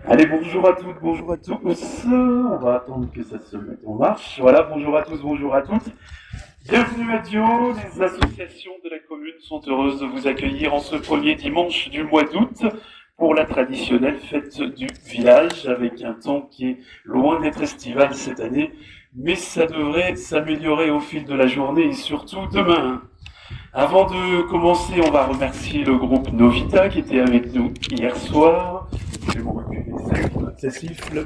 Allez, bonjour à toutes, bonjour à tous. On va attendre que ça se mette en marche. Voilà, bonjour à tous, bonjour à toutes. Bienvenue à Dio. Les associations de la commune sont heureuses de vous accueillir en ce premier dimanche du mois d'août pour la traditionnelle fête du village, avec un temps qui est loin d'être estival cette année, mais ça devrait s'améliorer au fil de la journée et surtout demain. Avant de commencer, on va remercier le groupe Novita qui était avec nous hier soir. Je vais m'en reculer, ça siffle.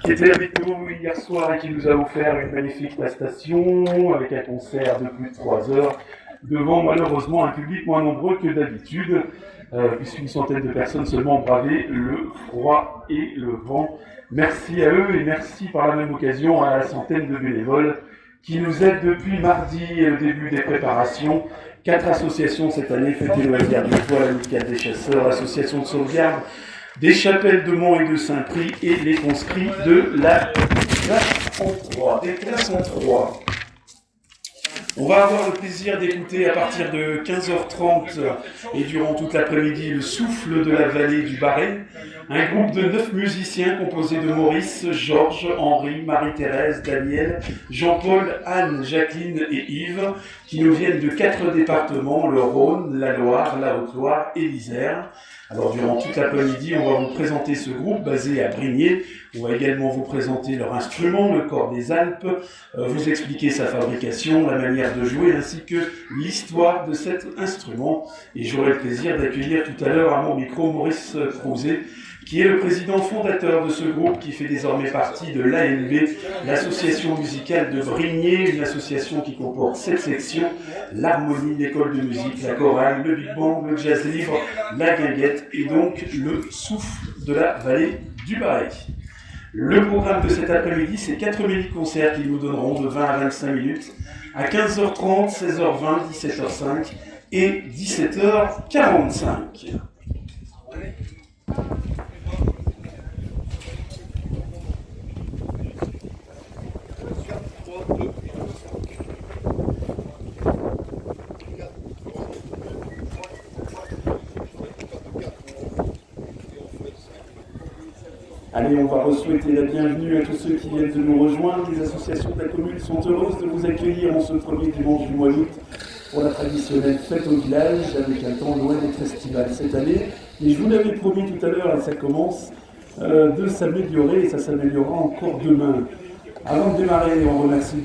Qui était avec nous hier soir et qui nous a offert une magnifique prestation avec un concert de plus de 3 heures devant malheureusement un public moins nombreux que d'habitude, puisqu'une centaine de personnes seulement ont bravé le froid et le vent. Merci à eux et merci par la même occasion à la centaine de bénévoles qui nous aident depuis mardi et le début des préparations. 4 associations cette année, Fête et Loisirs du Toit, l'Amicale des Chasseurs, l'Association de Sauvegarde des Chapelles de Mont et de Saint-Prix et les conscrits de la classe en 3. Des classes en 3. On va avoir le plaisir d'écouter à partir de 15h30 et durant toute l'après-midi le souffle de la vallée du Barret, un groupe de 9 musiciens composé de Maurice, Georges, Henri, Marie-Thérèse, Daniel, Jean-Paul, Anne, Jacqueline et Yves, qui nous viennent de 4 départements, le Rhône, la Loire, la Haute-Loire et l'Isère. Alors durant toute l'après-midi, on va vous présenter ce groupe basé à Brignais. On va également vous présenter leur instrument, le cor des Alpes, vous expliquer sa fabrication, la manière de jouer, ainsi que l'histoire de cet instrument. Et j'aurai le plaisir d'accueillir tout à l'heure à mon micro Maurice Crouzet, qui est le président fondateur de ce groupe qui fait désormais partie de l'AMB, l'association musicale de Brignais, une association qui comporte 7 sections, l'harmonie, l'école de musique, la chorale, le big band, le jazz libre, la guinguette et donc le souffle de la vallée du Barret. Le programme de cet après-midi, c'est 4 mini-concerts qui nous donneront de 20 à 25 minutes à 15h30, 16h20, 17h05 et 17h45. Allez, on va souhaiter la bienvenue à tous ceux qui viennent de nous rejoindre. Les associations de la commune sont heureuses de vous accueillir en ce premier dimanche du mois d'août pour la traditionnelle fête au village, avec un temps loin d'être estival cette année. Et je vous l'avais promis tout à l'heure, ça commence de s'améliorer et ça s'améliorera encore demain. Avant de démarrer, on remercie le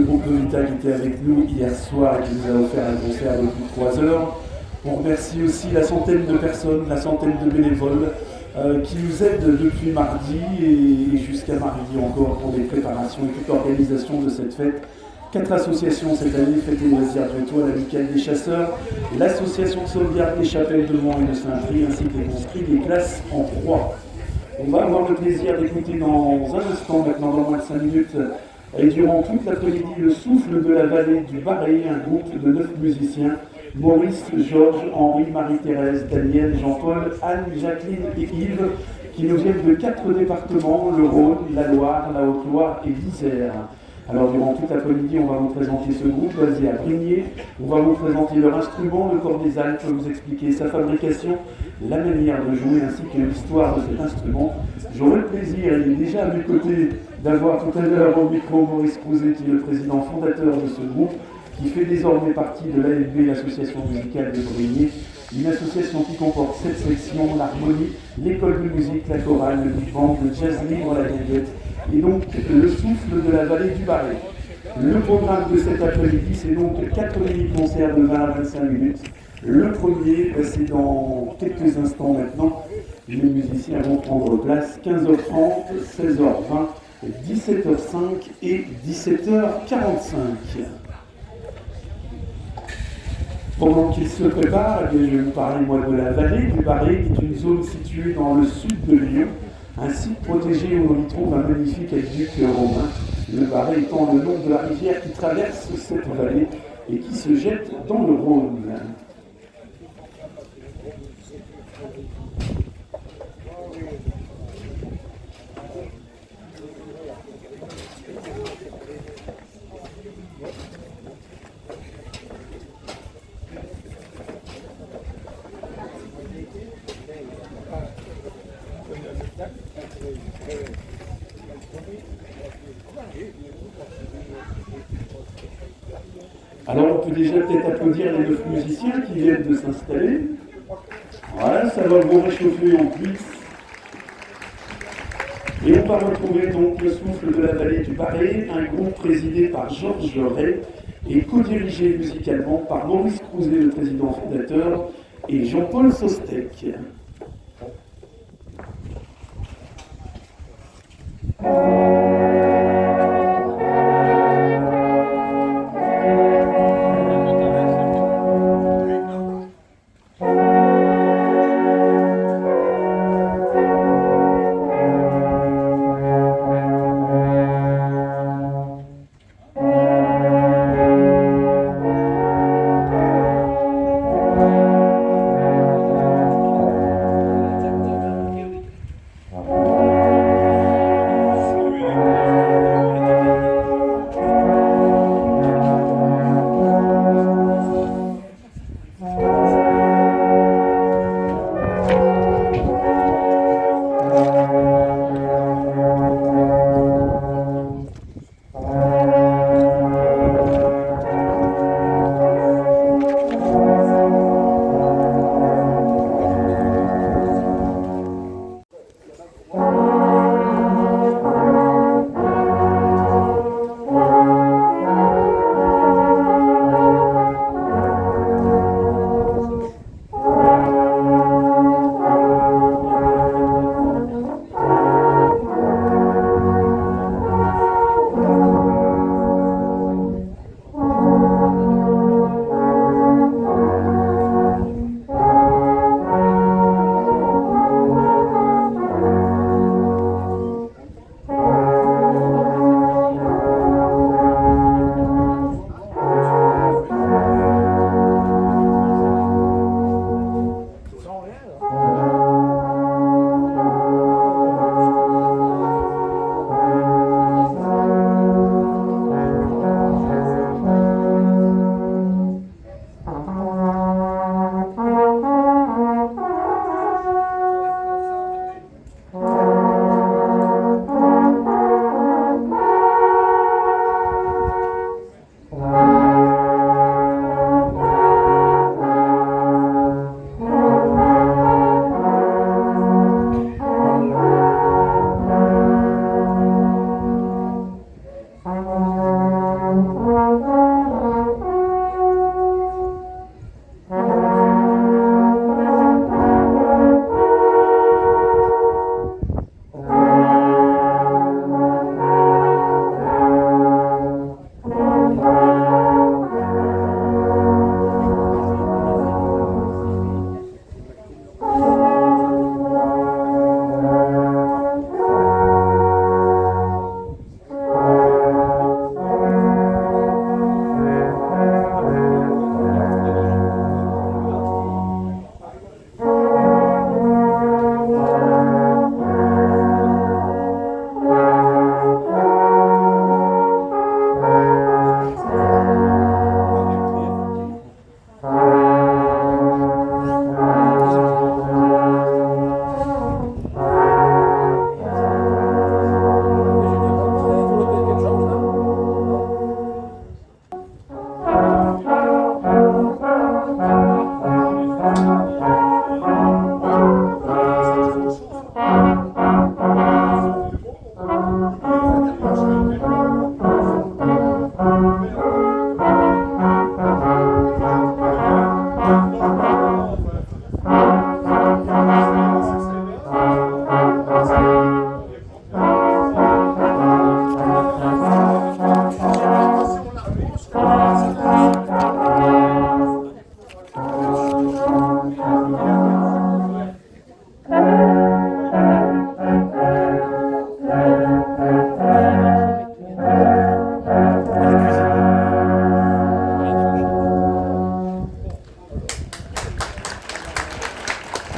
groupe Novita qui était avec nous hier soir et qui nous a offert un concert de plus de 3 heures. On remercie aussi la centaine de personnes, la centaine de bénévoles qui nous aident depuis mardi et jusqu'à mardi encore pour les préparations et toute l'organisation de cette fête. 4 associations cette année, Fête et Loisirs du Toit, l'Amicale des Chasseurs, l'Association de Sauvegarde des Chapelles de Mont et de Saint-Prix, ainsi que les conscrits des classes en 3. On va avoir le plaisir d'écouter dans un instant, maintenant dans moins de 5 minutes, et durant toute l'après-midi, le souffle de la vallée du Barret, un groupe de 9 musiciens, Maurice, Georges, Henri, Marie-Thérèse, Daniel, Jean-Paul, Anne, Jacqueline et Yves, qui nous viennent de 4 départements, le Rhône, la Loire, la Haute-Loire et l'Isère. Alors durant toute l'après-midi, on va vous présenter ce groupe basé à Brignais, on va vous présenter leur instrument, le cor des Alpes, vous expliquer sa fabrication, la manière de jouer ainsi que l'histoire de cet instrument. J'aurai le plaisir, il est déjà à mes côtés, d'avoir tout à l'heure au micro Maurice Crouzet, qui est le président fondateur de ce groupe, qui fait désormais partie de l'AFB, l'association musicale de Brignais, une association qui comporte 7 sections, l'harmonie, l'école de musique, la chorale, le big band, le jazz libre, la guinguette, et donc le souffle de la vallée du Barret. Le programme de cet après-midi, c'est donc 4 mini-concerts de 20 à 25 minutes. Le premier, c'est dans quelques instants maintenant. Les musiciens vont prendre place 15h30, 16h20, 17h05 et 17h45. Pendant qu'ils se préparent, je vais vous parler moi de la vallée du Barret, qui est une zone située dans le sud de Lyon, un site protégé où on y trouve un magnifique aqueduc romain, le Barret étant le nom de la rivière qui traverse cette vallée et qui se jette dans le Rhône. Alors on peut déjà peut-être applaudir les 9 musiciens qui viennent de s'installer. Voilà, ça va vous réchauffer en plus. Et on va retrouver donc le souffle de la vallée du Barret, un groupe présidé par Georges Ray et co-dirigé musicalement par Maurice Crouzet, le président fondateur, et Jean-Paul Sostek.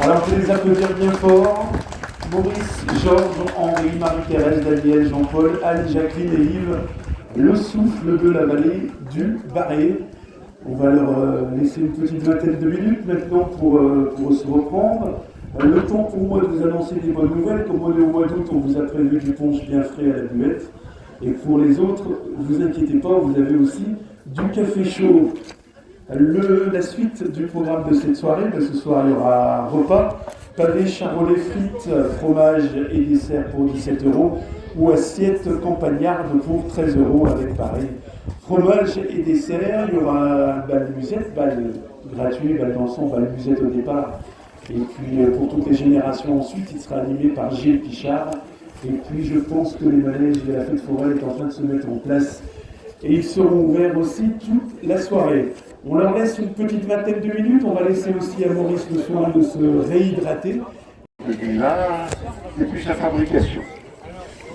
Alors, je vais les applaudir bien fort. Maurice, Georges, Henri, Marie-Thérèse, Daniel, Jean-Paul, Anne, Jacqueline et Yves, le souffle de la vallée du Barret. On va leur laisser une petite vingtaine de minutes maintenant pour se reprendre. Le temps pour moi de vous annoncer des bonnes nouvelles. Comme on est au mois d'août, on vous a prévu du punch bien frais à la buette. Et pour les autres, ne vous inquiétez pas, vous avez aussi du café chaud. La suite du programme de cette soirée, ce soir il y aura repas, pavé, charolais, frites, fromage et dessert pour 17 € ou assiette campagnarde pour 13 € avec pareil. Fromage et dessert, il y aura un bal musette, bal gratuit, bal dansant, bal musette au départ. Et puis pour toutes les générations ensuite, il sera animé par Gilles Pichard. Et puis je pense que les manèges et la fête foraine est en train de se mettre en place. Et ils seront ouverts aussi toute la soirée. On leur laisse une petite vingtaine de minutes. On va laisser aussi à Maurice le soin de se réhydrater. Le village et puis sa fabrication.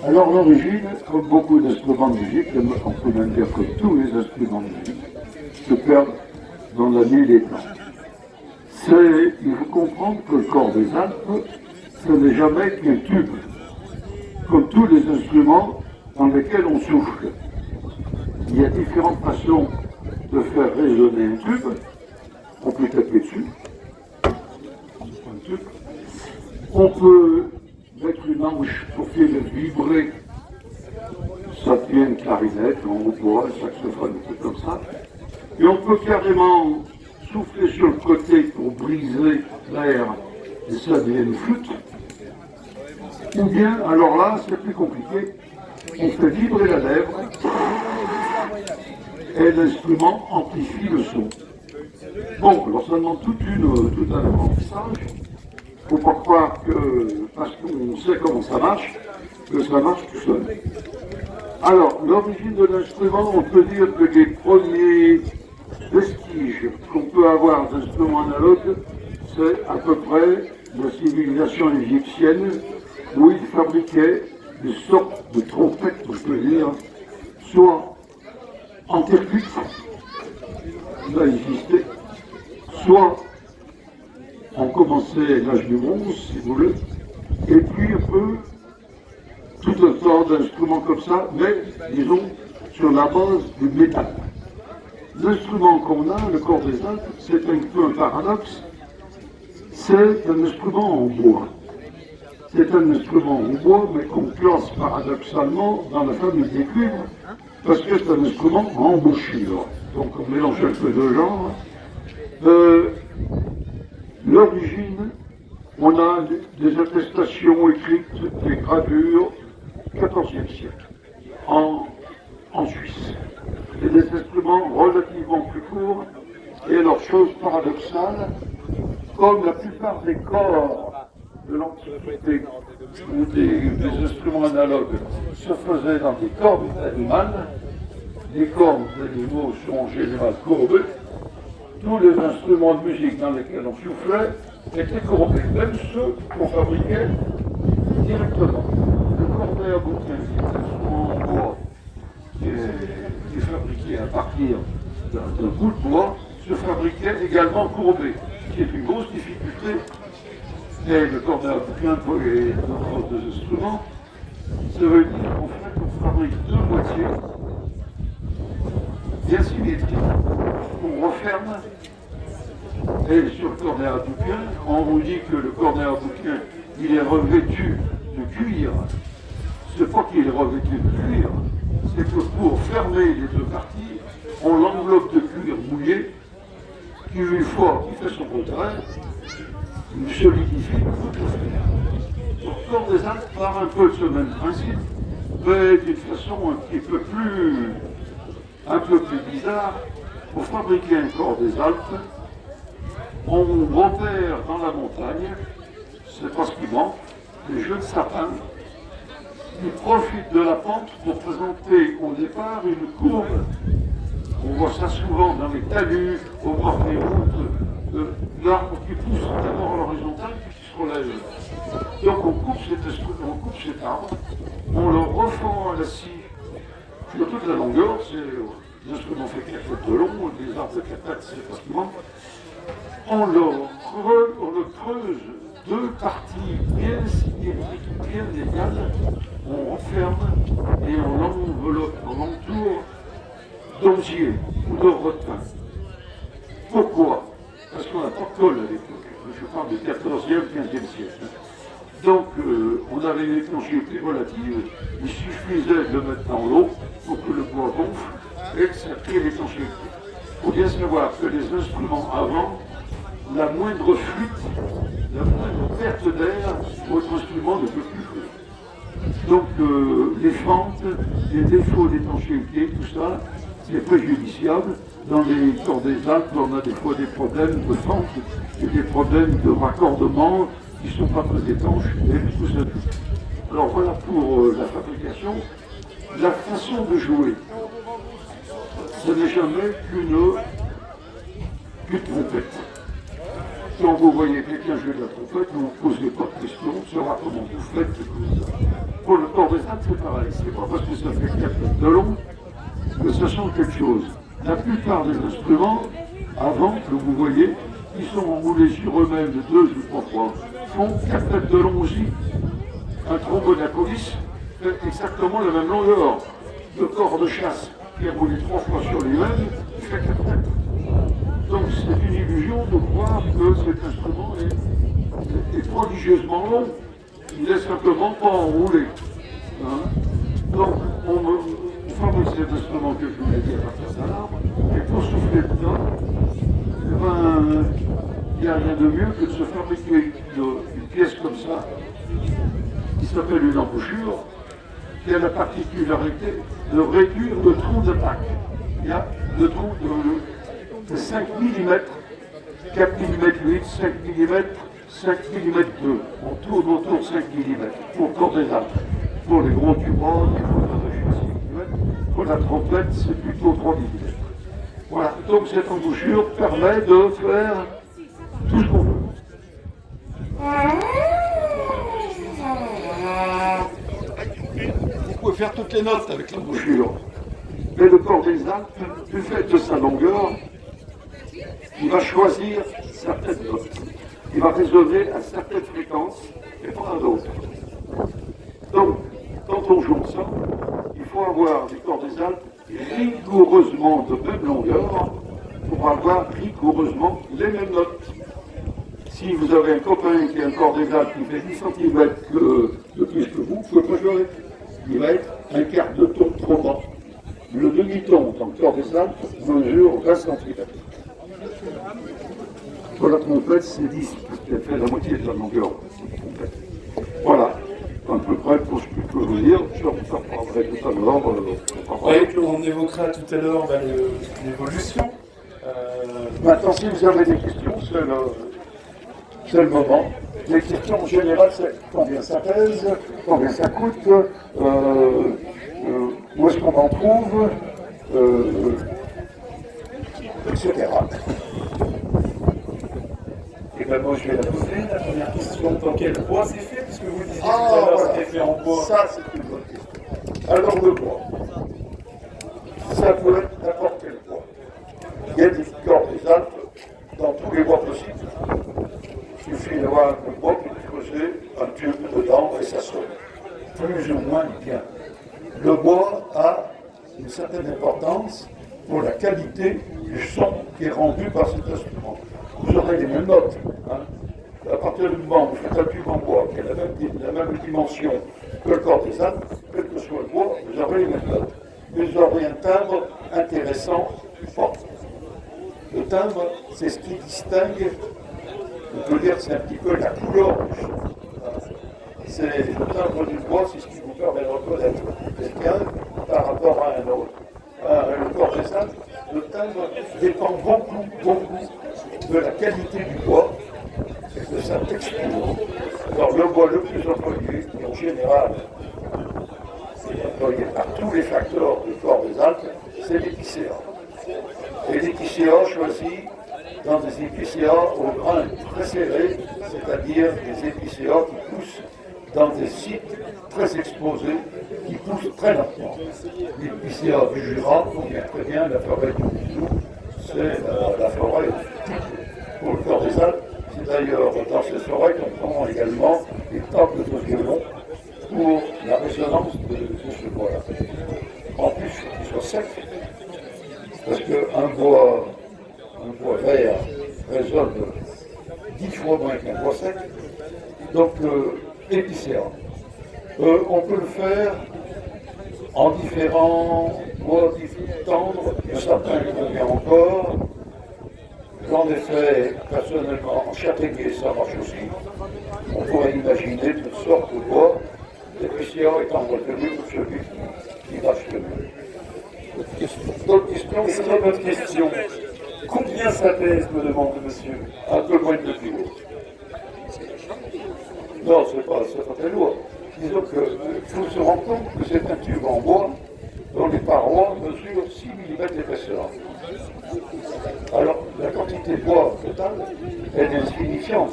Alors l'origine, comme beaucoup d'instruments de musique, on peut même dire que tous les instruments de musique se perdent dans la nuit des temps. Il faut comprendre que le corps des Alpes, ce n'est jamais qu'un tube, comme tous les instruments dans lesquels on souffle. Il y a différentes façons de faire résonner un tube. On peut taper dessus, un tube. On peut mettre une hanche pour faire vibrer. Ça devient une clarinette, on bois, un saxophone, un truc comme ça. Et on peut carrément souffler sur le côté pour briser l'air, et ça devient une flûte. Ou bien, alors là, c'est plus compliqué, on fait vibrer la lèvre, et l'instrument amplifie le son. Bon, alors ça demande tout un apprentissage. Il ne faut pas croire que, parce qu'on sait comment ça marche, que ça marche tout seul. Alors, l'origine de l'instrument, on peut dire que les premiers vestiges qu'on peut avoir d'instruments analogues, c'est à peu près la civilisation égyptienne, où ils fabriquaient des sortes de trompettes, on peut dire, soit en terre cuite, ça existait, soit on commençait l'âge du bronze, si vous voulez, et puis un peu tout un tas d'instruments comme ça, mais disons sur la base du métal. L'instrument qu'on a, le corps des Alpes, c'est un peu un paradoxe, c'est un instrument en bois. C'est un instrument en bois, mais qu'on classe paradoxalement dans la famille des cuivres, parce que c'est un instrument en embouchure. Donc on mélange un peu de genres. L'origine, on a des attestations écrites, des gravures, 14e siècle, en Suisse. Et des instruments relativement plus courts. Et alors, chose paradoxale, comme la plupart des corps de l'Antiquité ou des instruments analogues se faisaient dans des cordes animales, les cordes d'animaux sont en général courbées. Tous les instruments de musique dans lesquels on soufflait étaient courbés, même ceux qu'on fabriquait directement. Le cornet à bouquin, qui est un instrument en bois, qui est fabriqué à partir d'un bout de bois, se fabriquait également courbé, ce qui est une grosse difficulté. Et le cornet à bouquin pour les autres instruments, ça veut dire qu'en fait on fabrique deux moitiés bien symétriques, qu'on referme. Et sur le cornet à bouquin, on vous dit que le cornet à bouquin, il est revêtu de cuir. C'est pas qu'il est revêtu de cuir, c'est que pour fermer les deux parties, on l'enveloppe de cuir mouillé, qui une fois qu'il fait son contraire, il solidifie tout le fer. Le corps des Alpes part un peu de ce même principe, mais d'une façon un peu plus bizarre. Pour fabriquer un corps des Alpes, on repère dans la montagne, c'est pas ce qui manque, des jeunes sapins qui profitent de la pente pour présenter au départ une courbe. On voit ça souvent dans les talus, au bord des routes, l'arbre qui pousse d'abord à l'horizontale puis qui se relève. Donc on coupe cet arbre, on le refend à la scie sur toute la longueur, c'est l'instrument fait 4 mètres de long, des arbres de 4 mètres, c'est pas ce qui manque. On le creuse deux parties bien symétriques, bien égales, on referme et on l'enveloppe, on l'entoure d'osier ou de rotin. Pourquoi? Parce qu'on n'a pas de colle à l'époque. Je parle du 14e, 15e siècle. Donc on avait une étanchéité relative, il suffisait de le mettre dans l'eau pour que le bois gonfle et ça crée l'étanchéité. Il faut bien savoir que les instruments avant, la moindre fuite, la moindre perte d'air, votre instrument ne peut plus jouer. Donc les fentes, les défauts d'étanchéité, tout ça, c'est préjudiciable. Dans les corps des Alpes, on a des fois des problèmes de fente et des problèmes de raccordement qui ne sont pas très étanches et tout ça. Alors voilà pour la fabrication. La façon de jouer, ce n'est jamais qu'une trompette. Quand vous voyez quelqu'un jouer de la trompette, vous ne vous posez pas de questions, saura comment vous faites, tout ça. Pour le corps des Alpes, c'est pareil. C'est pas parce que ça fait 4 mètres de long que ça change quelque chose. La plupart des instruments, avant que vous voyez, qui sont enroulés sur eux-mêmes de 2 ou 3 fois, font 4 mètres de long aussi. Un trombone à coulisse fait exactement la même longueur. Le corps de chasse qui est roulé 3 fois sur lui-même, il fait 4 mètres. Donc c'est une illusion de croire que cet instrument est prodigieusement long. Il n'est simplement pas enroulé. Hein? Donc on fabrique cet instrument que je vous ai dit à partir d'un arbre, et pour souffler dedans, eh ben, il n'y a rien de mieux que de se fabriquer une pièce comme ça, qui s'appelle une embouchure, qui a la particularité de réduire le trou d'attaque. Il y a le trou de 5 mm, 4 mm 8, 5 mm, 5 mm 2. On tourne autour de 5 mm pour le corps des Alpes. Pour les gros tubans, il faut 6 mm. Pour la trompette, c'est plutôt 3 mm. Voilà, donc cette embouchure permet de faire tout ce qu'on veut. Vous pouvez faire toutes les notes avec l'embouchure. Mais le corps des Alpes, du fait de sa longueur, il va choisir certaines notes. Il va résonner à certaines fréquences et pas à d'autres. Donc, quand on joue ça, il faut avoir des corps des Alpes rigoureusement de même longueur pour avoir rigoureusement les mêmes notes. Si vous avez un copain qui a un corps des Alpes qui fait 10 cm de plus que vous ne pouvez pas jouer avec. Il va être un quart de ton trop bas. Le demi-ton dans le corps des Alpes mesure 20 cm. Pour la trompette, c'est 10, elle fait la moitié de la longueur. Voilà, à peu près pour ce que je peux vous dire. Je en reparlerai tout à l'heure. On évoquera tout à l'heure l'évolution. Maintenant, si vous avez des questions, c'est le moment. Les questions en général, c'est combien ça pèse, combien ça coûte, où est-ce qu'on en trouve, etc. Et ben moi je vais la poser, la première question, dans quel bois c'est fait, puisque vous disiez tout à l'heure voilà. c'était fait en bois. Ça, c'est une bonne question. Alors, le bois, ça peut être n'importe quel bois. Il y a des corps des Alpes dans tous les bois possibles. Il suffit d'avoir un bois qui est creusé, un tube dedans et ça sonne. Plus ou moins bien. Le bois a une certaine importance pour la qualité du son qui est rendu par cet instrument. Vous aurez les mêmes notes. Hein. À partir du moment où vous faites un tube en bois qui a la même dimension que le corps des Alpes, quel que soit le bois, vous aurez les mêmes notes. Vous aurez un timbre intéressant ou pas. Le timbre, c'est ce qui distingue, on peut dire, c'est un petit peu la couleur du son. C'est le timbre du bois, c'est ce qui vous permet de reconnaître quelqu'un par rapport à un autre. Le corps des Alpes, le timbre dépend beaucoup de la qualité du bois et de sa texture. Alors le bois le plus employé, et en général, c'est employé par tous les facteurs du corps des Alpes, c'est l'épicéa. Et l'épicéa choisi dans des épicéas au grain très serré, c'est-à-dire des épicéas qui poussent dans des sites très exposés, qui poussent très lentement. L'épicéa du Jura, on vient très bien, la forêt du Doubs, c'est la forêt pour le corps des Alpes. C'est d'ailleurs dans cette forêt qu'on prend également les tables de violon pour la résonance de ce bois-là. En plus, il faut qu'il soit sec, parce qu'un bois vert résonne 10 fois moins qu'un bois sec. Donc, épicéa. On peut le faire en différents bois tendres, il y a certains qui vont bien encore. J'en ai fait personnellement en châtaignier, ça marche aussi. On pourrait imaginer toutes sortes de bois, l'épicier étant retenu pour celui qui marche le mieux. D'autres questions? Est-ce qu'il y a d'autres questions? Combien ça pèse, me demande monsieur? Un peu moins de 2 kilos. Non, c'est pas très lourd. Disons qu'il faut se rendre compte que c'est un tube en bois dont les parois mesurent 6 mm d'épaisseur. Alors, la quantité de bois totale est insignifiante.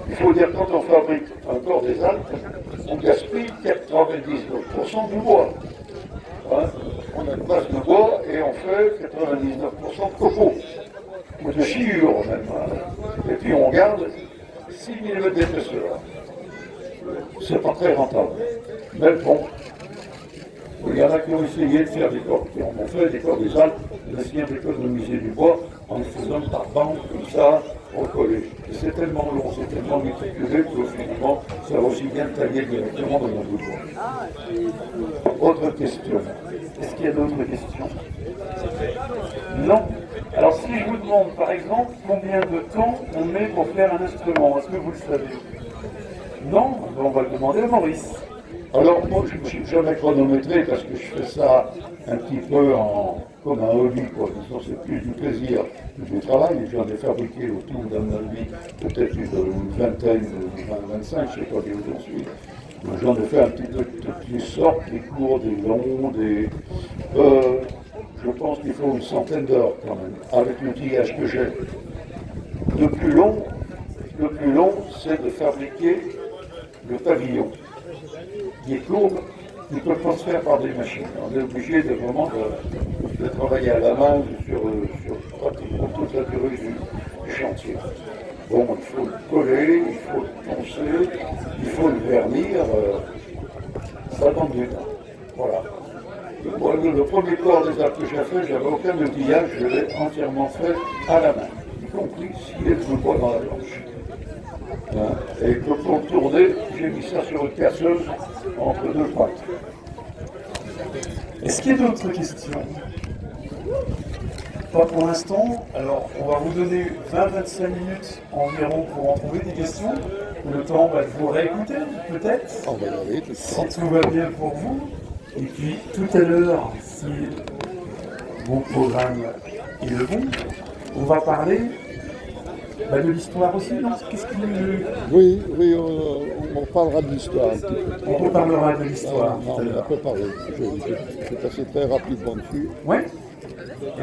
Il faut dire que quand on fabrique un corps des Alpes, on gaspille 99% du bois. Hein? On a une base de bois et on fait 99% de copeaux, ou de sciure même. Hein? Et puis on garde 6 mm d'épaisseur. C'est pas très rentable. Mais bon, il y en a qui ont essayé de faire des corps, qui ont fait des corps des Alpes, d'essayer d'économiser du bois en le faisant par bande comme ça, recollé. C'est tellement long, c'est tellement multiplié que finalement, ça va aussi bien tailler directement dans mon bout de bois. Autre question. Est-ce qu'il y a d'autres questions? Non. Alors si je vous demande par exemple combien de temps on met pour faire un instrument, est-ce que vous le savez? Non? On va le demander à Maurice. Alors moi je ne me suis jamais chronométré parce que je fais ça un petit peu comme un hobby, quoi. C'est plus du plaisir que du travail. J'en ai fabriqué autour de ma vie peut-être une vingtaine, 25, je ne sais pas où j'en suis. J'en ai fait un petit peu de toutes les sortes, des courts, des longs, des... je pense qu'il faut une centaine d'heures quand même, avec l'outillage que j'ai. Le plus long, c'est de fabriquer le pavillon, qui est courbe, qui ne peut pas se faire par des machines. On est obligé de vraiment de travailler à la main sur pratiquement toute la durée du chantier. Bon, il faut le coller, il faut le poncer, il faut le vernir, ça demande du temps. Voilà. Le premier corps des Alpes que j'ai fait, j'avais aucun outillage, je l'ai entièrement fait à la main, y compris scier le bois dans la planche. Et que pour tourner, j'ai mis ça sur une perceuse entre deux pattes. Est-ce qu'il y a d'autres questions? Pas pour l'instant. Alors, on va vous donner 20-25 minutes environ pour en trouver des questions. Le temps de vous réécouter, peut-être, On va y aller, si tout va bien pour vous. Et puis, tout à l'heure, si mon programme est le bon, on va parler de l'histoire aussi, non? Qu'est-ce que... Oui, on parlera de l'histoire un petit peu. On reparlera de l'histoire tout à On l'heure. peut parler. Je vais passer très rapidement dessus. Ouais.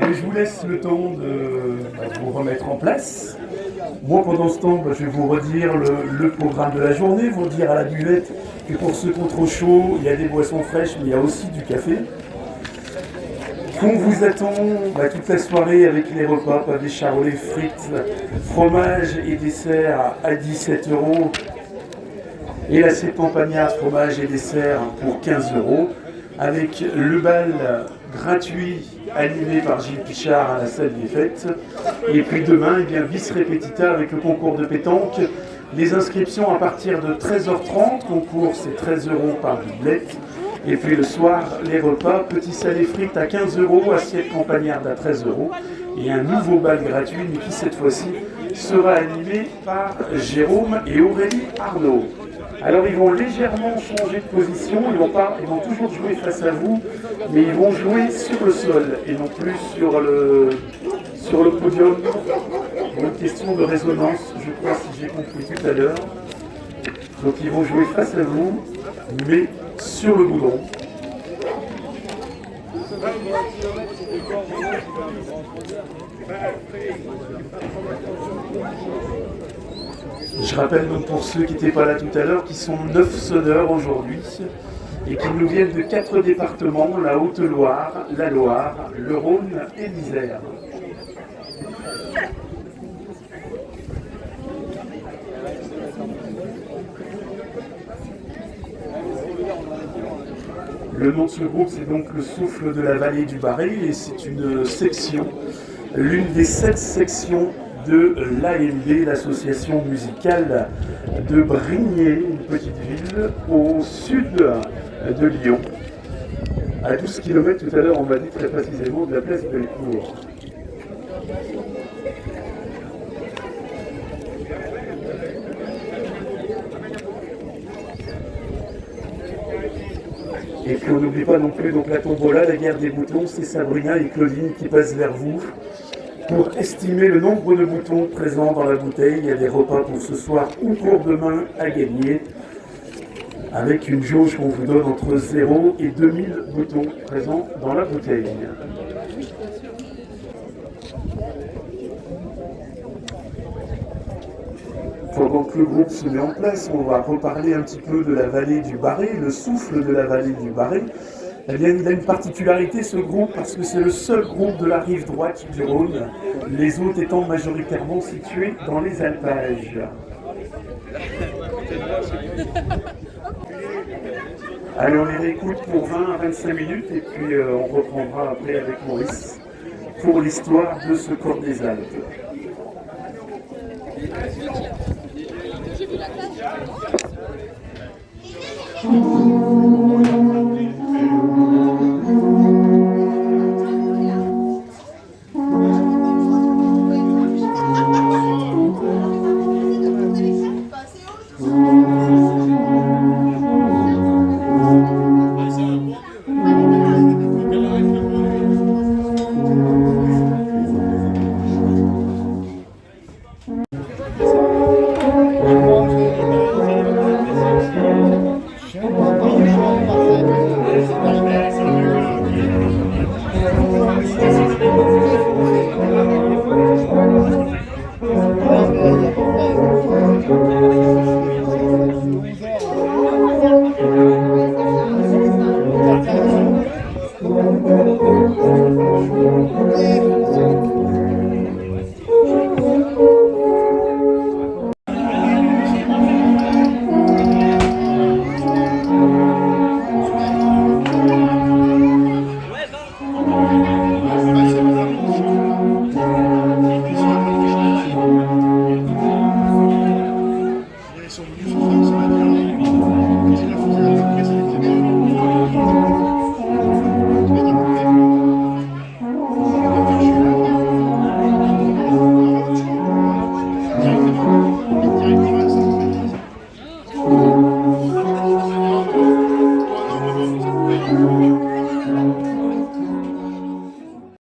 Et je vous laisse le temps de vous remettre en place. Moi, pendant ce temps, je vais vous redire le programme de la journée, vous dire à la buvette que pour ceux qui ont trop chaud, il y a des boissons fraîches, mais il y a aussi du café. On vous attend toute la soirée avec les repas, pavés charolais, frites, fromage et dessert à 17 €. Et l'assiette campagnarde, fromage et dessert pour 15 €. Avec le bal gratuit animé par Gilles Pichard à la salle des fêtes. Et puis demain, bis repetita avec le concours de pétanque. Les inscriptions à partir de 13h30. Concours, c'est 13 € par doublette. Et puis le soir, les repas, petits salés frites à 15 €, assiette campagnarde à 13 €. Et un nouveau bal gratuit, mais qui cette fois-ci sera animé par Jérôme et Aurélie Arnaud. Alors ils vont légèrement changer de position, ils vont toujours jouer face à vous, mais ils vont jouer sur le sol et non plus sur le podium. Une question de résonance, je crois, si j'ai compris tout à l'heure. Donc ils vont jouer face à vous, mais sur le goudron. Je rappelle donc pour ceux qui n'étaient pas là tout à l'heure, qu'ils sont 9 sonneurs aujourd'hui et qui nous viennent de 4 départements, la Haute-Loire, la Loire, le Rhône et l'Isère. Le nom de ce groupe, c'est donc le Souffle de la Vallée du Barret et c'est une section, l'une des 7 sections de l'AMB, l'association musicale de Brignais, une petite ville au sud de Lyon. à 12 km tout à l'heure, on m'a dit très précisément, de la place Bellecour. Et puis on n'oublie pas non plus donc la tombola, la guerre des boutons, c'est Sabrina et Claudine qui passent vers vous pour estimer le nombre de boutons présents dans la bouteille. Il y a des repas pour ce soir ou pour demain à gagner, avec une jauge qu'on vous donne entre 0 et 2000 boutons présents dans la bouteille. Pendant que le groupe se met en place, on va reparler un petit peu de la vallée du Barret, le souffle de la vallée du Barret. Eh bien, il a une particularité ce groupe parce que c'est le seul groupe de la rive droite du Rhône, les autres étant majoritairement situés dans les alpages. Allez, on les réécoute pour 20 à 25 minutes et puis on reprendra après avec Maurice pour l'histoire de ce corps des Alpes.